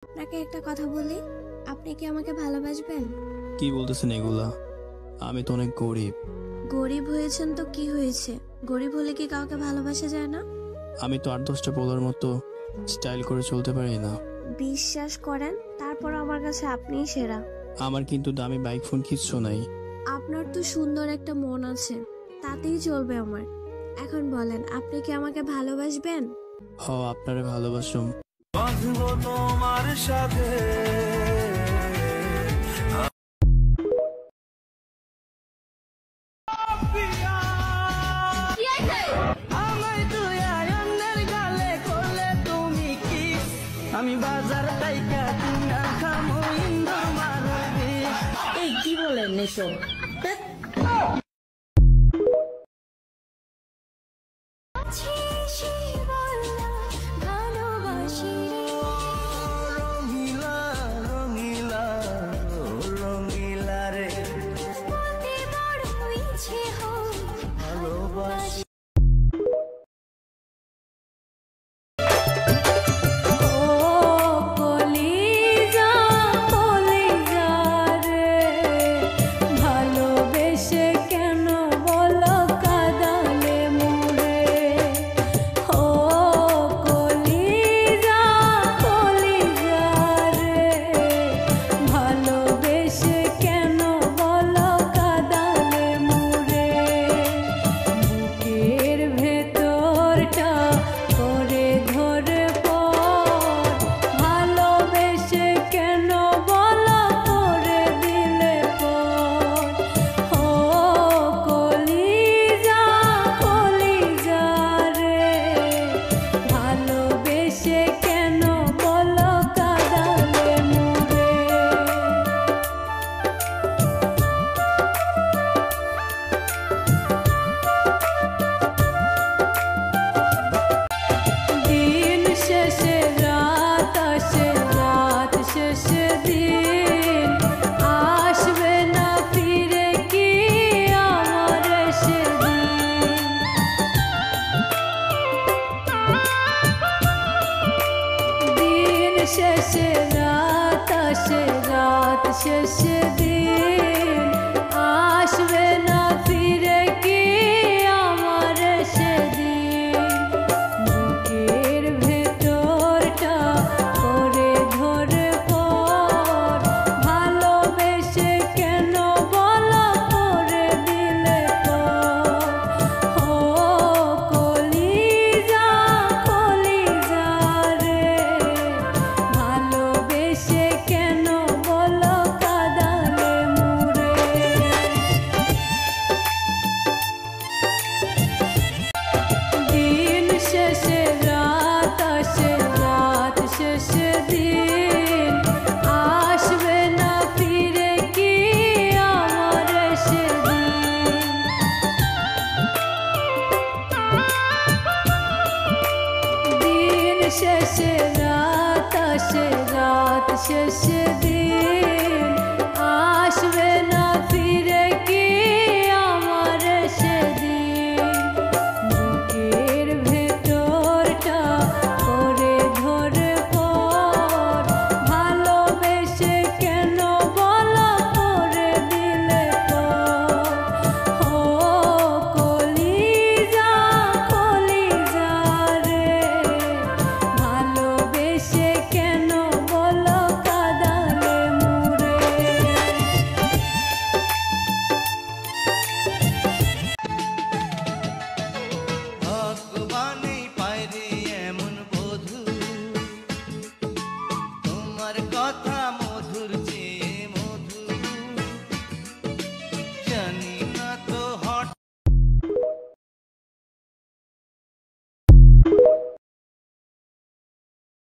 আপনাকে একটা কথা বলি, আপনি কি আমাকে ভালোবাসবেন? কি বলতেছেন এগুলা? আমি তো অনেক গরিব। গরিব হয়েছেন তো কি হয়েছে? গরিব হলে কি কাউকে ভালোবাসা যায় না? আমি তো 8-10টা পোলার মতো স্টাইল করে চলতে পারি না। বিশ্বাস করেন, তারপর আমার কাছে আপনিই সেরা। আমার কিন্তু দামি বাইক ফোন কিচ্ছু নাই। আপনার তো সুন্দর একটা মন আছে, তাতেই চলবে আমার। এখন বলেন, আপনি কি আমাকে ভালোবাসবেন? আপনারে ভালোবাসুম। বাঁধবো তোমার সাথে। আমি বাজার টাইকা কিনা খামো ইন্দুর মারবি। এই কি বলেন এসব? রঙিলা রঙিলা রঙিলা রে ভালোবাসি। শেষে রাত আসে, রাত শেষে দিন আসবে না ফিরে কি আমার সেদিন। বুকের ভেতরটা করে ধরে পর ভালোবেসে কেন বলা করে দিলে পর। ও কলিজা কলিজা রে, ভালোবেসে কেন বলো কাঁদালে মুরে। দিন শেষে রাত আসে, রাত শেষে দিন আসবে না ফিরে কি আমার সেদিন। দিন শেষে রাত আসে, রাত শেষে দিন